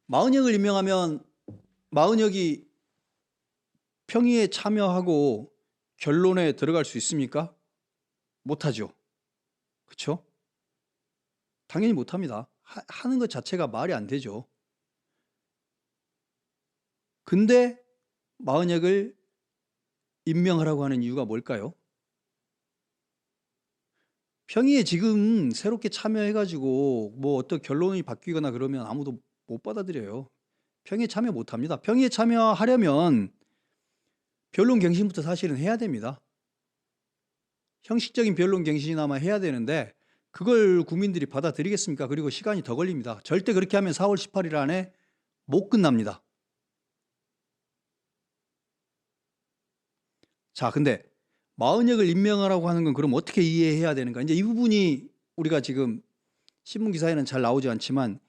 마은혁을 임명하면 마은혁이 평의에 참여하고 결론에 들어갈 수 있습니까? 못하죠. 그렇죠? 당연히 못합니다. 하는 것 자체가 말이 안 되죠. 근데 마은혁을 임명하라고 하는 이유가 뭘까요? 평의에 지금 새롭게 참여해가지고 뭐 어떤 결론이 바뀌거나 그러면 아무도 못 받아들여요. 평의에 참여 못합니다. 평의에 참여하려면 변론 갱신부터 사실은 해야 됩니다. 형식적인 변론 갱신이나마 해야 되는데 그걸 국민들이 받아들이겠습니까? 그리고 시간이 더 걸립니다. 절대 그렇게 하면 4월 18일 안에 못 끝납니다. 자, 근데 마은혁을 임명하라고 하는 건 그럼 어떻게 이해해야 되는가? 이제 이 부분이 우리가 지금 신문 기사에는 잘 나오지 않지만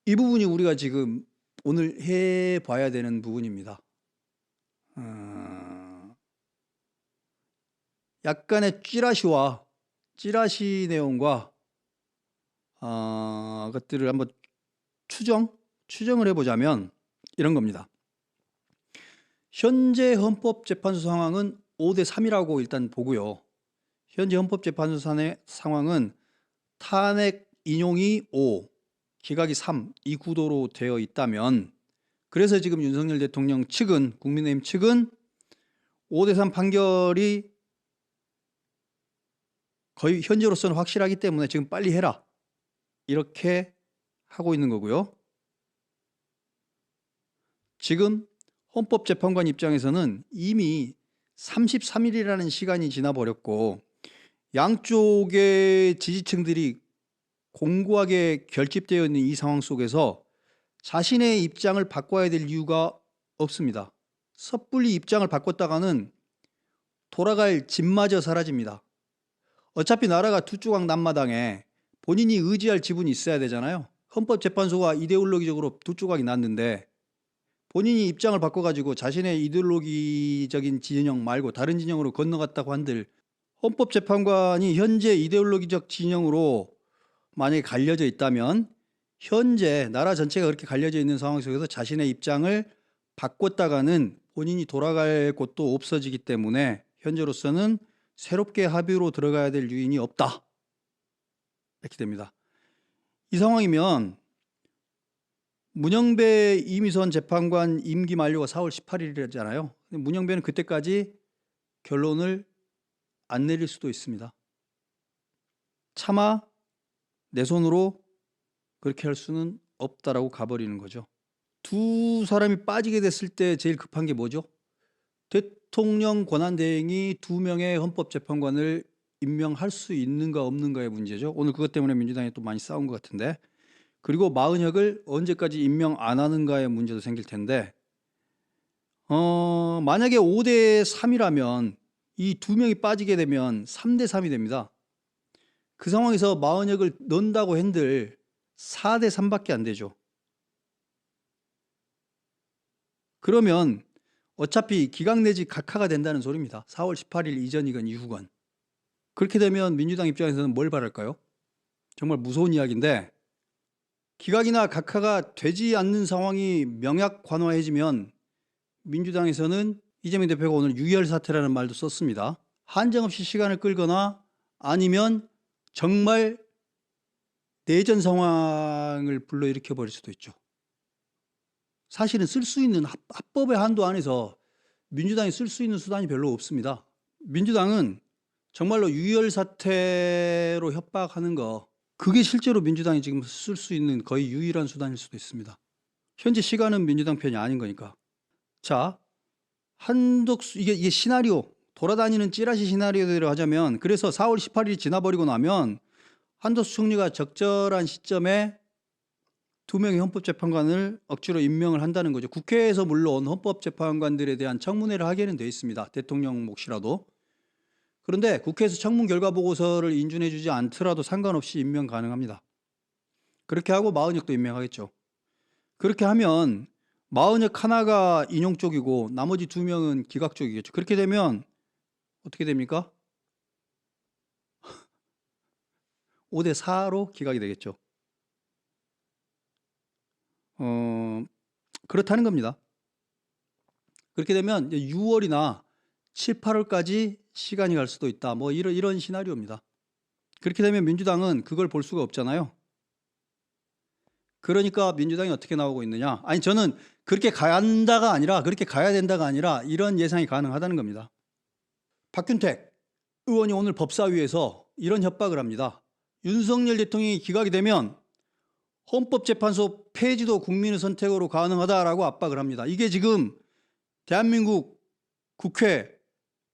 이 부분이 우리가 지금 오늘 해봐야 되는 부분입니다. 약간의 찌라시 내용과 것들을 한번 추정을 해보자면 이런 겁니다. 현재 헌법재판소 상황은 5대3이라고 일단 보고요. 현재 헌법재판소 상황은 탄핵 인용이 5, 기각이 3, 이 구도로 되어 있다면 그래서 지금 윤석열 대통령 측은 국민의힘 측은 5대3 판결이 거의 현재로서는 확실하기 때문에 지금 빨리 해라 이렇게 하고 있는 거고요. 지금 헌법재판관 입장에서는 이미 33일이라는 시간이 지나버렸고 양쪽의 지지층들이 공고하게 결집되어 있는 이 상황 속에서 자신의 입장을 바꿔야 될 이유가 없습니다. 섣불리 입장을 바꿨다가는 돌아갈 집마저 사라집니다. 어차피 나라가 두 조각 난마당에 본인이 의지할 지분이 있어야 되잖아요. 헌법재판소가 이데올로기적으로 두 조각이 났는데 본인이 입장을 바꿔가지고 자신의 이데올로기적인 진영 말고 다른 진영으로 건너갔다고 한들 헌법재판관이 현재 이데올로기적 진영으로 만약에 갈려져 있다면 현재 나라 전체가 그렇게 갈려져 있는 상황 속에서 자신의 입장을 바꿨다가는 본인이 돌아갈 곳도 없어지기 때문에 현재로서는 새롭게 합의로 들어가야 될 요인이 없다. 이렇게 됩니다. 이 상황이면 문영배 이미선 재판관 임기 만료가 4월 18일이잖아요. 문영배는 그때까지 결론을 안 내릴 수도 있습니다. 차마 내 손으로 그렇게 할 수는 없다라고 가버리는 거죠. 두 사람이 빠지게 됐을 때 제일 급한 게 뭐죠? 대통령 권한대행이 2명의 헌법재판관을 임명할 수 있는가 없는가의 문제죠. 오늘 그것 때문에 민주당이 또 많이 싸운 것 같은데, 그리고 마은혁을 언제까지 임명 안 하는가의 문제도 생길 텐데, 만약에 5대3이라면 이 2명이 빠지게 되면 3대3이 됩니다. 그 상황에서 마은혁을 넣는다고 한들 4대3밖에 안 되죠. 그러면 어차피 기각 내지 각하가 된다는 소리입니다. 4월 18일 이전이건 이후건. 그렇게 되면 민주당 입장에서는 뭘 바랄까요? 정말 무서운 이야기인데, 기각이나 각하가 되지 않는 상황이 명약관화해지면 민주당에서는 이재명 대표가 오늘 유혈 사태라는 말도 썼습니다. 한정없이 시간을 끌거나 아니면 정말 내전 상황을 불러일으켜 버릴 수도 있죠. 사실은 쓸 수 있는 합법의 한도 안에서 민주당이 쓸 수 있는 수단이 별로 없습니다. 민주당은 정말로 유혈 사태로 협박하는 거, 그게 실제로 민주당이 지금 쓸 수 있는 거의 유일한 수단일 수도 있습니다. 현재 시간은 민주당 편이 아닌 거니까. 자, 한덕수, 이게 시나리오, 돌아다니는 찌라시 시나리오대로 하자면, 그래서 4월 18일이 지나버리고 나면 한덕수 총리가 적절한 시점에 2명의 헌법재판관을 억지로 임명을 한다는 거죠. 국회에서 물론 헌법재판관들에 대한 청문회를 하게는 돼 있습니다. 대통령 몫이라도. 그런데 국회에서 청문 결과 보고서를 인준해 주지 않더라도 상관없이 임명 가능합니다. 그렇게 하고 마은혁도 임명하겠죠. 그렇게 하면 마은혁 하나가 인용 쪽이고 나머지 2명은 기각 쪽이겠죠. 그렇게 되면 어떻게 됩니까? 5대 4로 기각이 되겠죠. 그렇다는 겁니다. 그렇게 되면 6월이나 7, 8월까지 시간이 갈 수도 있다. 뭐 이런 시나리오입니다. 그렇게 되면 민주당은 그걸 볼 수가 없잖아요. 그러니까 민주당이 어떻게 나오고 있느냐? 아니, 저는 그렇게 가야 한다가 아니라, 그렇게 가야 된다가 아니라 이런 예상이 가능하다는 겁니다. 박균택 의원이 오늘 법사위에서 이런 협박을 합니다. 윤석열 대통령이 기각이 되면 헌법재판소 폐지도 국민의 선택으로 가능하다라고 압박을 합니다. 이게 지금 대한민국 국회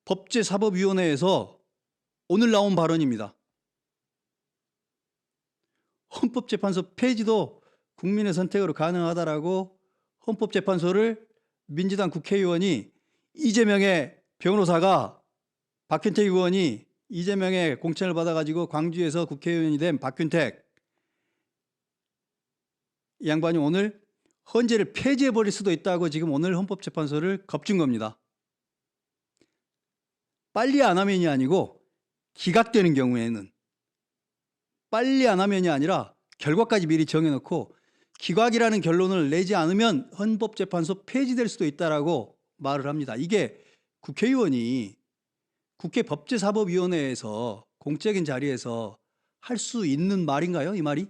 법제사법위원회에서 오늘 나온 발언입니다. 헌법재판소 폐지도 국민의 선택으로 가능하다라고 헌법재판소를 민주당 국회의원이, 이재명의 변호사가, 박균택 의원이 이재명의 공천을 받아가지고 광주에서 국회의원이 된 박균택, 이 양반이 오늘 헌재를 폐지해버릴 수도 있다고 지금 오늘 헌법재판소를 겁준 겁니다. 빨리 안 하면이 아니고 기각되는 경우에는, 빨리 안 하면이 아니라 결과까지 미리 정해놓고 기각이라는 결론을 내지 않으면 헌법재판소 폐지될 수도 있다라고 말을 합니다. 이게 국회의원이 국회 법제사법위원회에서 공적인 자리에서 할 수 있는 말인가요? 이 말이?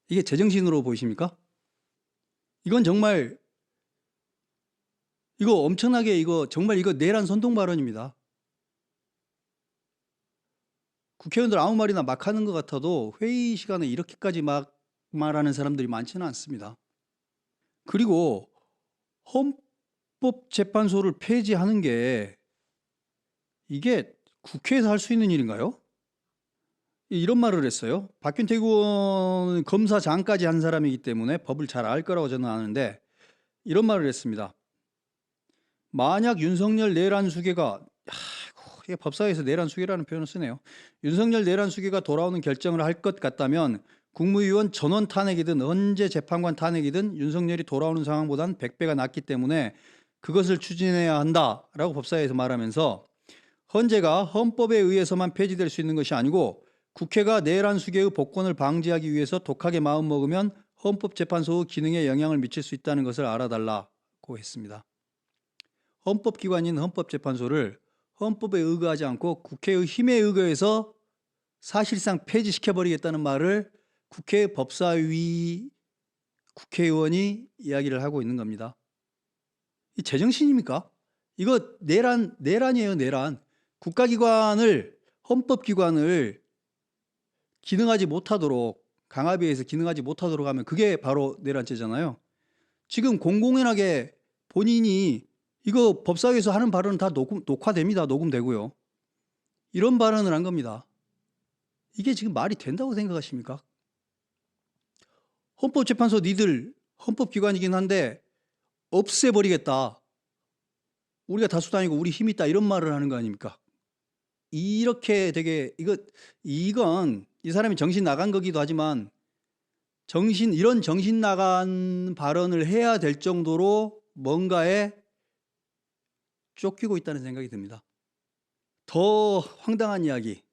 이게 제정신으로 보이십니까? 이건 정말, 이거 엄청나게, 정말 내란 선동 발언입니다. 국회의원들 아무 말이나 막 하는 것 같아도 회의 시간에 이렇게까지 막 말하는 사람들이 많지는 않습니다. 그리고 헌법재판소를 폐지하는 게 이게 국회에서 할 수 있는 일인가요? 이런 말을 했어요. 박균택 의원은 검사장까지 한 사람이기 때문에 법을 잘 알 거라고 저는 아는데 이런 말을 했습니다. 만약 윤석열 내란 수계가, 법사위에서 내란 수계라는 표현을 쓰네요. 윤석열 내란 수계가 돌아오는 결정을 할 것 같다면 국무위원 전원 탄핵이든 헌재 재판관 탄핵이든 윤석열이 돌아오는 상황보단 100배가 낫기 때문에 그것을 추진해야 한다라고 법사위에서 말하면서, 헌재가 헌법에 의해서만 폐지될 수 있는 것이 아니고 국회가 내란 수계의 복권을 방지하기 위해서 독하게 마음먹으면 헌법재판소의 기능에 영향을 미칠 수 있다는 것을 알아달라고 했습니다. 헌법기관인 헌법재판소를 헌법에 의거하지 않고 국회의 힘에 의거해서 사실상 폐지시켜버리겠다는 말을 국회 법사위 국회의원이 이야기를 하고 있는 겁니다. 이 제정신입니까? 이거 내란이에요, 내란. 국가기관을, 헌법기관을 기능하지 못하도록, 강압에 의해서 기능하지 못하도록 하면 그게 바로 내란죄잖아요. 지금 공공연하게 본인이 이거 법사위에서 하는 발언은 다 녹화됩니다. 녹음되고요. 이런 발언을 한 겁니다. 이게 지금 말이 된다고 생각하십니까? 헌법재판소 니들 헌법기관이긴 한데 없애버리겠다. 우리가 다수당이고 우리 힘이 있다. 이런 말을 하는 거 아닙니까? 이렇게 되게, 이건 이 사람이 정신 나간 거기도 하지만 이런 정신 나간 발언을 해야 될 정도로 뭔가에 쫓기고 있다는 생각이 듭니다. 더 황당한 이야기,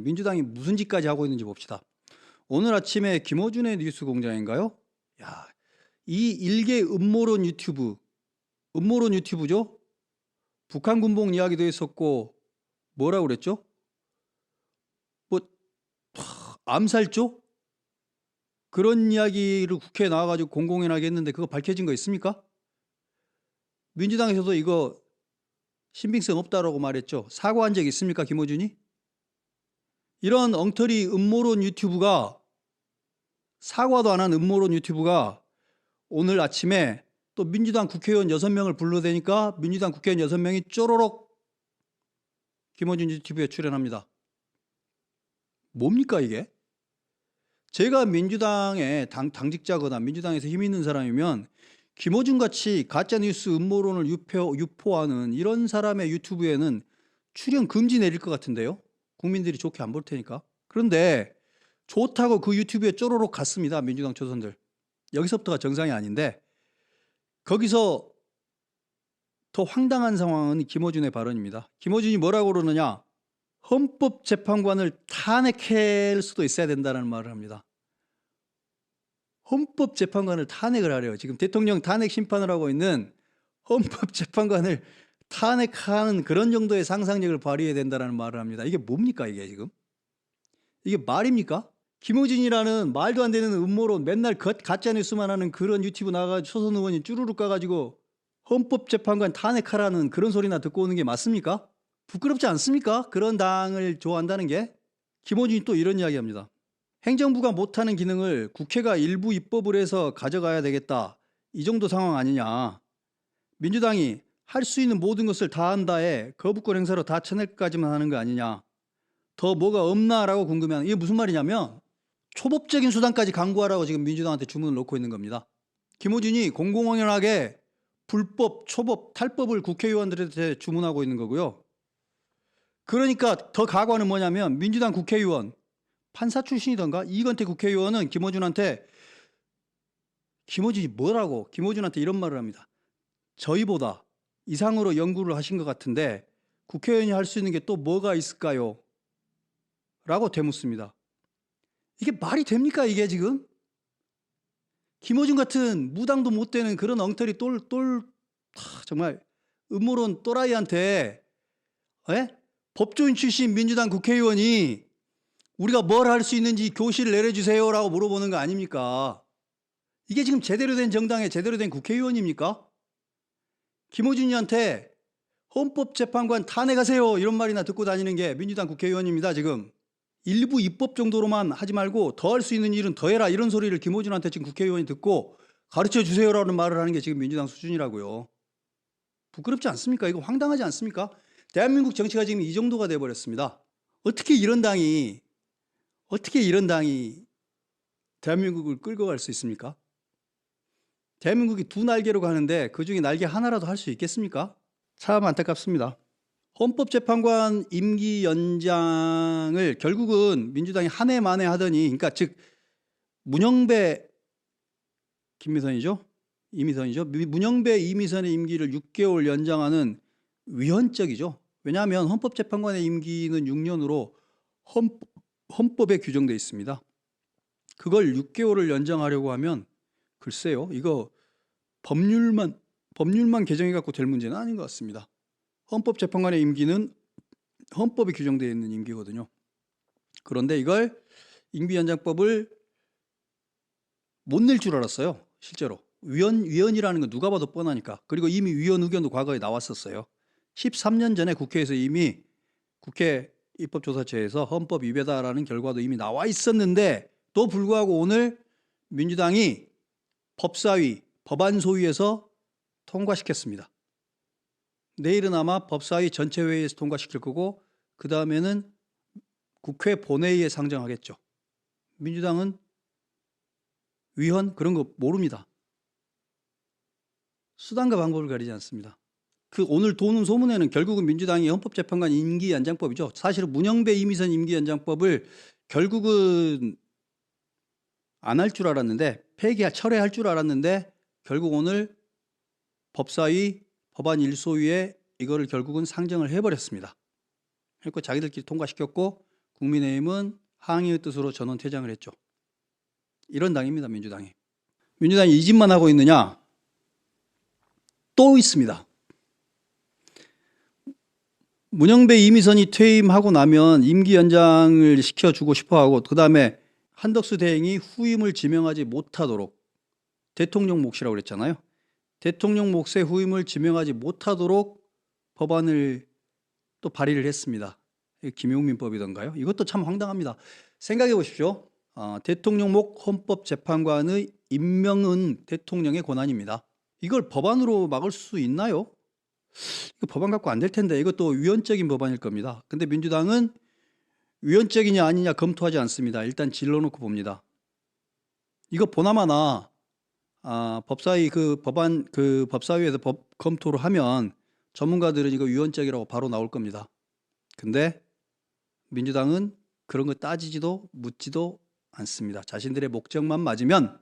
민주당이 무슨 짓까지 하고 있는지 봅시다. 오늘 아침에 김어준의 뉴스 공장인가요? 이 일개 음모론 유튜브죠? 북한 군복 이야기도 했었고, 뭐라고 그랬죠? 암살조? 그런 이야기를 국회에 나와가지고 공공연하게 했는데 그거 밝혀진 거 있습니까? 민주당에서도 이거 신빙성 없다라고 말했죠. 사과한 적 있습니까, 김어준이? 이런 엉터리 음모론 유튜브가, 사과도 안 한 음모론 유튜브가 오늘 아침에 또 민주당 국회의원 6명을 불러대니까 민주당 국회의원 6명이 쪼로록 김어준 유튜브에 출연합니다. 뭡니까 이게? 제가 민주당의 당직자거나 민주당에서 힘 있는 사람이면 김어준같이 가짜뉴스 음모론을 유포하는 이런 사람의 유튜브에는 출연 금지 내릴 것 같은데요. 국민들이 좋게 안 볼 테니까. 그런데 좋다고 그 유튜브에 쪼로록 갔습니다. 민주당 초선들. 여기서부터가 정상이 아닌데, 거기서 더 황당한 상황은 김어준의 발언입니다. 김어준이 뭐라고 그러느냐? 헌법재판관을 탄핵할 수도 있어야 된다는 말을 합니다. 헌법재판관을 탄핵을 하래요. 지금 대통령 탄핵 심판을 하고 있는 헌법재판관을 탄핵하는 그런 정도의 상상력을 발휘해야 된다는 말을 합니다. 이게 뭡니까 이게 지금? 이게 말입니까? 김어준이라는 말도 안 되는 음모론 맨날 가짜뉴스만 하는 그런 유튜브 나가서 초선 의원이 쭈루룩 가가지고 헌법재판관 탄핵하라는 그런 소리나 듣고 오는 게 맞습니까? 부끄럽지 않습니까? 그런 당을 좋아한다는 게. 김어준이 또 이런 이야기합니다. 행정부가 못하는 기능을 국회가 일부 입법을 해서 가져가야 되겠다. 이 정도 상황 아니냐. 민주당이 할 수 있는 모든 것을 다 한다에 거부권 행사로 다 쳐낼까지만 하는 거 아니냐. 더 뭐가 없나라고 궁금해하는, 이게 무슨 말이냐면 초법적인 수단까지 강구하라고 지금 민주당한테 주문을 놓고 있는 겁니다. 김어준이 공공연하게 불법, 초법, 탈법을 국회의원들한테 주문하고 있는 거고요. 그러니까 더 가관은 뭐냐면 민주당 국회의원, 판사 출신이던가 이건태 국회의원은 김어준한테, 김어준이 뭐라고 김어준한테 이런 말을 합니다. 저희보다 이상으로 연구를 하신 것 같은데 국회의원이 할 수 있는 게 또 뭐가 있을까요? 라고 되묻습니다. 이게 말이 됩니까 이게 지금? 김어준 같은 무당도 못 되는 그런 엉터리 정말 음모론 또라이한테 법조인 출신 민주당 국회의원이 우리가 뭘 할 수 있는지 교실을 내려주세요 라고 물어보는 거 아닙니까? 이게 지금 제대로 된 정당의 제대로 된 국회의원입니까? 김어준이한테 헌법재판관 탄핵하세요 이런 말이나 듣고 다니는 게 민주당 국회의원입니다. 지금 일부 입법 정도로만 하지 말고 더 할 수 있는 일은 더 해라 이런 소리를 김어준한테 지금 국회의원이 듣고 가르쳐 주세요라는 말을 하는 게 지금 민주당 수준이라고요. 부끄럽지 않습니까? 이거 황당하지 않습니까? 대한민국 정치가 지금 이 정도가 돼버렸습니다. 어떻게 이런 당이 대한민국을 끌고 갈 수 있습니까? 대한민국이 두 날개로 가는데 그중에 날개 하나라도 할 수 있겠습니까? 참 안타깝습니다. 헌법재판관 임기 연장을 결국은 민주당이 한 해 만에 하더니, 그러니까 즉 문영배 이미선이죠. 문영배 이미선의 임기를 6개월 연장하는 위헌적이죠. 왜냐하면 헌법재판관의 임기는 6년으로 헌법에 규정되어 있습니다. 그걸 6개월을 연장하려고 하면 글쎄요, 이거 법률만 개정해 갖고 될 문제는 아닌 것 같습니다. 헌법재판관의 임기는 헌법에 규정되어 있는 임기거든요. 그런데 이걸 임기연장법을 못 낼 줄 알았어요. 실제로 위헌이라는 건 누가 봐도 뻔하니까. 그리고 이미 위헌 의견도 과거에 나왔었어요. 13년 전에 국회에서 이미 국회 입법조사처에서 헌법 위배다라는 결과도 이미 나와 있었는데 또 불구하고 오늘 민주당이 법사위, 법안소위에서 통과시켰습니다. 내일은 아마 법사위 전체 회의에서 통과시킬 거고 그 다음에는 국회 본회의에 상정하겠죠. 민주당은 위헌 그런 거 모릅니다. 수단과 방법을 가리지 않습니다. 그 오늘 도는 소문에는 결국은 민주당이 헌법재판관 임기 연장법이죠. 사실은 문영배 이미선 임기 연장법을 결국은 안 할 줄 알았는데 철회할 줄 알았는데 결국 오늘 법사위 법안 1소위에 이거를 결국은 상정을 해버렸습니다. 그리고 자기들끼리 통과시켰고 국민의힘은 항의의 뜻으로 전원 퇴장을 했죠. 이런 당입니다. 민주당이 이 짓만 하고 있느냐? 또 있습니다. 문영배 이미선이 퇴임하고 나면 임기 연장을 시켜주고 싶어하고 그 다음에 한덕수 대행이 후임을 지명하지 못하도록 대통령 몫이라고 그랬잖아요. 대통령 몫의 후임을 지명하지 못하도록 법안을 또 발의를 했습니다. 김용민법이던가요? 이것도 참 황당합니다. 생각해 보십시오. 대통령 몫 헌법재판관의 임명은 대통령의 권한입니다. 이걸 법안으로 막을 수 있나요? 이거 법안 갖고 안 될 텐데 이것도 위헌적인 법안일 겁니다. 근데 민주당은 위헌적이냐 아니냐 검토하지 않습니다. 일단 질러놓고 봅니다. 이거 보나마나 법사위 법사위에서 검토를 하면 전문가들은 이거 위헌적이라고 바로 나올 겁니다. 근데 민주당은 그런 거 따지지도 묻지도 않습니다. 자신들의 목적만 맞으면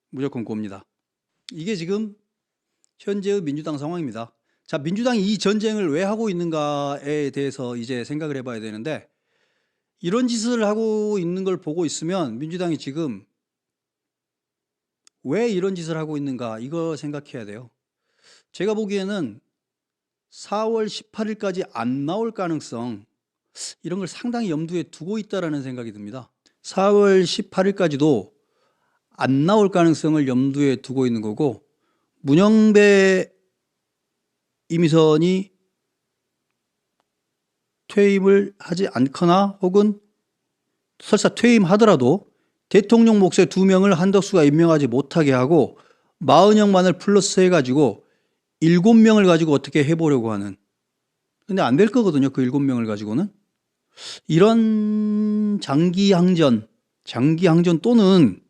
무조건 곱니다. 이게 지금 현재의 민주당 상황입니다. 자, 민주당이 이 전쟁을 왜 하고 있는가에 대해서 이제 생각을 해봐야 되는데, 이런 짓을 하고 있는 걸 보고 있으면 민주당이 지금 왜 이런 짓을 하고 있는가, 이거 생각해야 돼요. 제가 보기에는 4월 18일까지 안 나올 가능성, 이런 걸 상당히 염두에 두고 있다라는 생각이 듭니다. 4월 18일까지도 안 나올 가능성을 염두에 두고 있는 거고, 문영배 이미선이 퇴임을 하지 않거나 혹은 설사 퇴임하더라도 대통령 몫의 2명을 한덕수가 임명하지 못하게 하고 40명만을 플러스 해가지고 7명을 가지고 어떻게 해보려고 하는, 근데 안 될 거거든요. 그 7명을 가지고는. 이런 장기항전 또는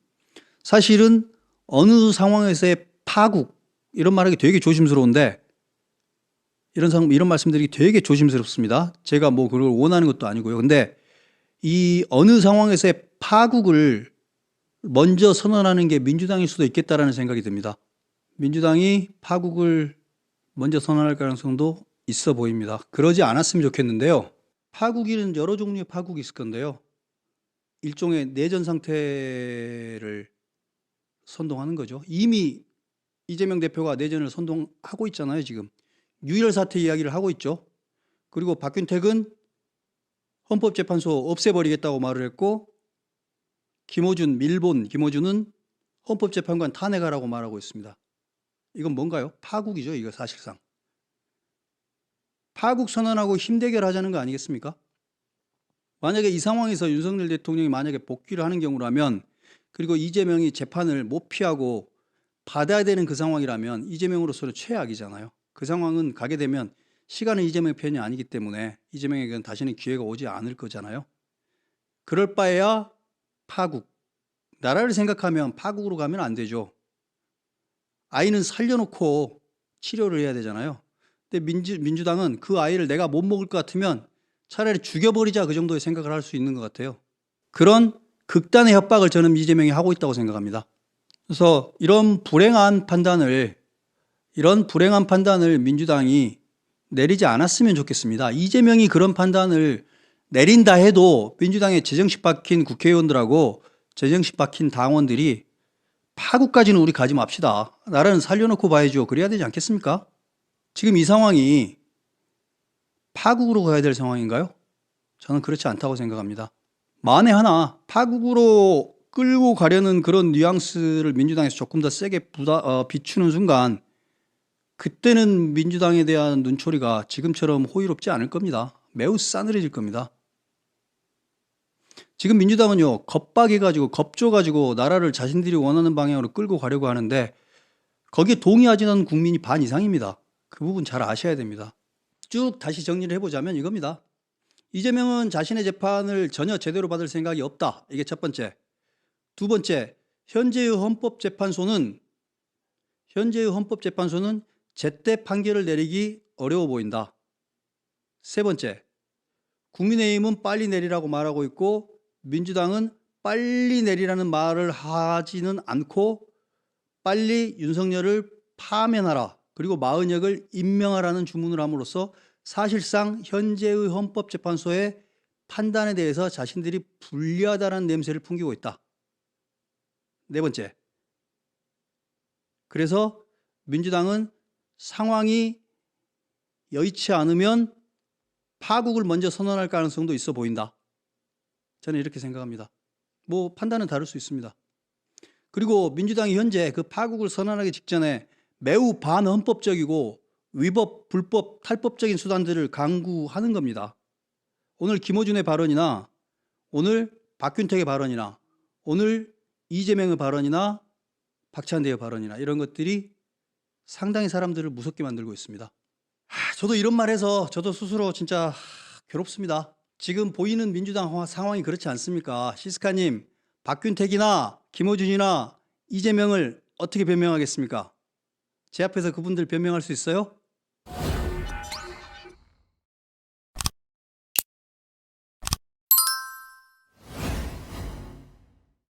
사실은 어느 상황에서의 파국, 이런 말하기 되게 조심스러운데, 이런 말씀드리기 되게 조심스럽습니다. 제가 뭐 그걸 원하는 것도 아니고요. 근데 이 어느 상황에서의 파국을 먼저 선언하는 게 민주당일 수도 있겠다라는 생각이 듭니다. 민주당이 파국을 먼저 선언할 가능성도 있어 보입니다. 그러지 않았으면 좋겠는데요. 파국에는 여러 종류의 파국이 있을 건데요. 일종의 내전 상태를 선동하는 거죠. 이미 이재명 대표가 내전을 선동하고 있잖아요. 지금 유혈 사태 이야기를 하고 있죠. 그리고 박균택은 헌법재판소 없애버리겠다고 말을 했고, 밀본 김어준은 헌법재판관 탄핵하라고 말하고 있습니다. 이건 뭔가요? 파국이죠. 이거 사실상 파국 선언하고 힘대결하자는 거 아니겠습니까? 만약에 이 상황에서 윤석열 대통령이 만약에 복귀를 하는 경우라면, 그리고 이재명이 재판을 못 피하고 받아야 되는 그 상황이라면 이재명으로서는 최악이잖아요. 그 상황은 가게 되면 시간은 이재명 편이 아니기 때문에 이재명에게는 다시는 기회가 오지 않을 거잖아요. 그럴 바에야 파국, 나라를 생각하면 파국으로 가면 안 되죠. 아이는 살려놓고 치료를 해야 되잖아요. 근데 민주당은 그 아이를 내가 못 먹을 것 같으면 차라리 죽여버리자, 그 정도의 생각을 할 수 있는 것 같아요. 그런 극단의 협박을 저는 이재명이 하고 있다고 생각합니다. 그래서 이런 불행한 판단을 민주당이 내리지 않았으면 좋겠습니다. 이재명이 그런 판단을 내린다 해도 민주당의 재정식 박힌 국회의원들하고 재정식 박힌 당원들이 파국까지는 우리 가지 맙시다, 나라는 살려놓고 봐야죠, 그래야 되지 않겠습니까? 지금 이 상황이 파국으로 가야 될 상황인가요? 저는 그렇지 않다고 생각합니다. 만에 하나 파국으로 끌고 가려는 그런 뉘앙스를 민주당에서 조금 더 세게 비추는 순간, 그때는 민주당에 대한 눈초리가 지금처럼 호의롭지 않을 겁니다. 매우 싸늘해질 겁니다. 지금 민주당은요, 겁줘가지고 나라를 자신들이 원하는 방향으로 끌고 가려고 하는데, 거기에 동의하지는 국민이 반 이상입니다. 그 부분 잘 아셔야 됩니다. 쭉 다시 정리를 해보자면 이겁니다. 이재명은 자신의 재판을 전혀 제대로 받을 생각이 없다, 이게 첫 번째. 두 번째, 현재의 헌법재판소는 제때 판결을 내리기 어려워 보인다. 세 번째, 국민의힘은 빨리 내리라고 말하고 있고 민주당은 빨리 내리라는 말을 하지는 않고 빨리 윤석열을 파면하라, 그리고 마은혁을 임명하라는 주문을 함으로써 사실상 현재의 헌법재판소의 판단에 대해서 자신들이 불리하다는 냄새를 풍기고 있다. 네 번째, 그래서 민주당은 상황이 여의치 않으면 파국을 먼저 선언할 가능성도 있어 보인다. 저는 이렇게 생각합니다. 뭐 판단은 다를 수 있습니다. 그리고 민주당이 현재 그 파국을 선언하기 직전에 매우 반헌법적이고 위법, 불법, 탈법적인 수단들을 강구하는 겁니다. 오늘 김어준의 발언이나 오늘 박균택의 발언이나 오늘 이재명의 발언이나 박찬대의 발언이나 이런 것들이 상당히 사람들을 무섭게 만들고 있습니다. 저도 이런 말해서 저도 스스로 진짜 괴롭습니다. 지금 보이는 민주당 상황이 그렇지 않습니까? 시스카님, 박균택이나 김어준이나 이재명을 어떻게 변명하겠습니까? 제 앞에서 그분들 변명할 수 있어요?